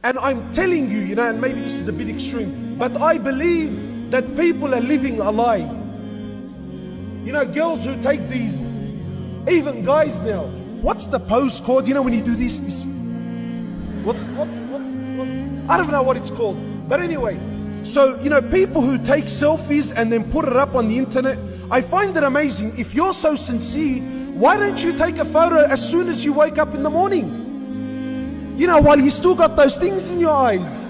And I'm telling you, you know, and maybe this is a bit extreme, but I believe that people are living a lie. You know, girls who take these, even guys now, what's the pose called? You know, when you do this what's I don't know what it's called. But anyway, so, you know, people who take selfies and then put it up on the internet, I find it amazing. If you're so sincere, why don't you take a photo as soon as you wake up in the morning? You know, while you still got those things in your eyes.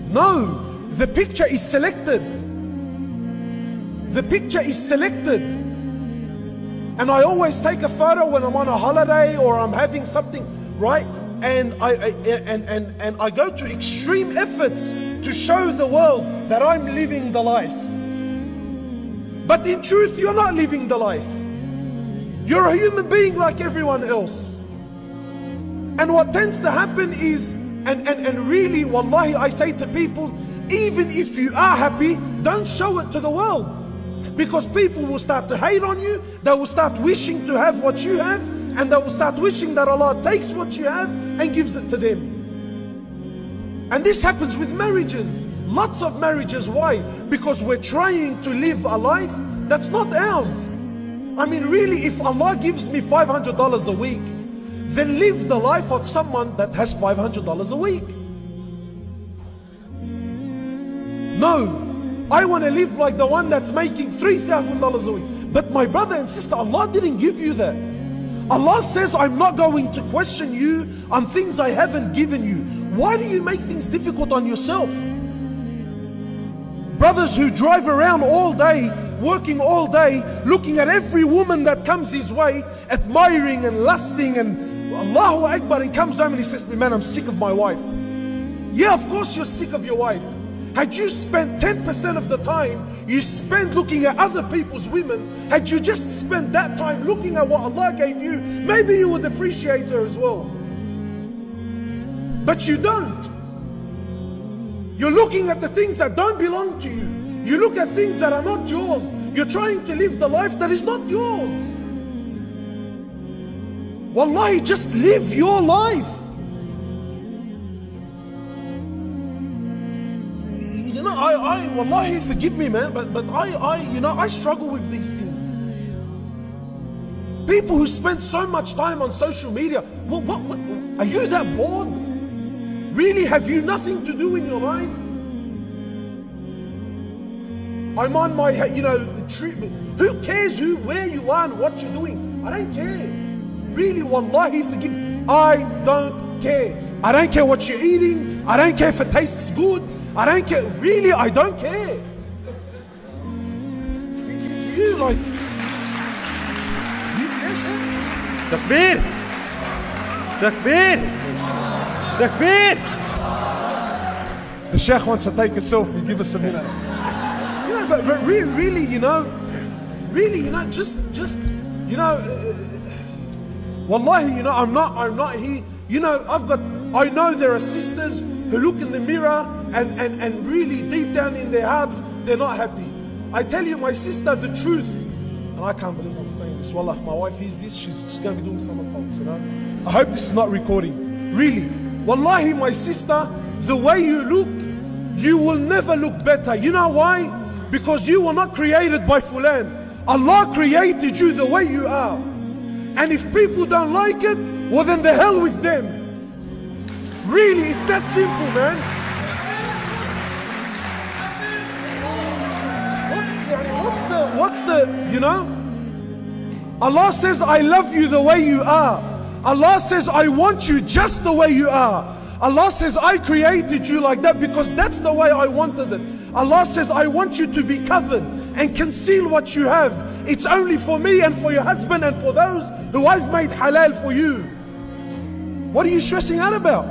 No, the picture is selected. The picture is selected. And I always take a photo when I'm on a holiday or I'm having something, right? And I go to extreme efforts to show the world that I'm living the life. But in truth, you're not living the life. You're a human being like everyone else. And what tends to happen is, and really, wallahi, I say to people, even if you are happy, don't show it to the world. Because people will start to hate on you, they will start wishing to have what you have, and they will start wishing that Allah takes what you have and gives it to them. And this happens with marriages. Lots of marriages. Why? Because we're trying to live a life that's not ours. I mean, really, if Allah gives me $500 a week, then live the life of someone that has $500 a week. No, I want to live like the one that's making $3,000 a week. But my brother and sister, Allah didn't give you that. Allah says, I'm not going to question you on things I haven't given you. Why do you make things difficult on yourself? Brothers who drive around all day, working all day, looking at every woman that comes his way, admiring and lusting and Allahu Akbar, and comes home and he says to me, man, I'm sick of my wife. Yeah, of course you're sick of your wife. Had you spent 10% of the time you spent looking at other people's women, had you just spent that time looking at what Allah gave you, maybe you would appreciate her as well. But you don't. You're looking at the things that don't belong to you. You look at things that are not yours. You're trying to live the life that is not yours. Wallahi, just live your life. You know, wallahi, forgive me, man, but you know, I struggle with these things. People who spend so much time on social media, what, are you that bored? Really, have you nothing to do in your life? I'm on my, you know, the treatment. Who cares where you are and what you're doing? I don't care. Really, wallahi, forgive me. I don't care. I don't care what you're eating. I don't care if it tastes good. I don't care. Really, I don't care. You like... You care, Sheikh? Takbir! Takbir! Takbir! The Sheikh wants to take a selfie. Give us a minute. You know, but really, you know, just, you know, wallahi, you know, I'm not here. You know, I know there are sisters who look in the mirror and really deep down in their hearts, they're not happy. I tell you, my sister, the truth, and I can't believe I'm saying this. Wallah, if my wife hears this, she's going to be doing somersaults, you know. I hope this is not recording. Really. Wallahi, my sister, the way you look, you will never look better. You know why? Because you were not created by Fulan. Allah created you the way you are. And if people don't like it, well then the hell with them. Really, it's that simple, man. What's the, you know? Allah says, I love you the way you are. Allah says, I want you just the way you are. Allah says, I created you like that because that's the way I wanted it. Allah says, I want you to be covered and conceal what you have. It's only for me and for your husband and for those who I've made halal for you. What are you stressing out about?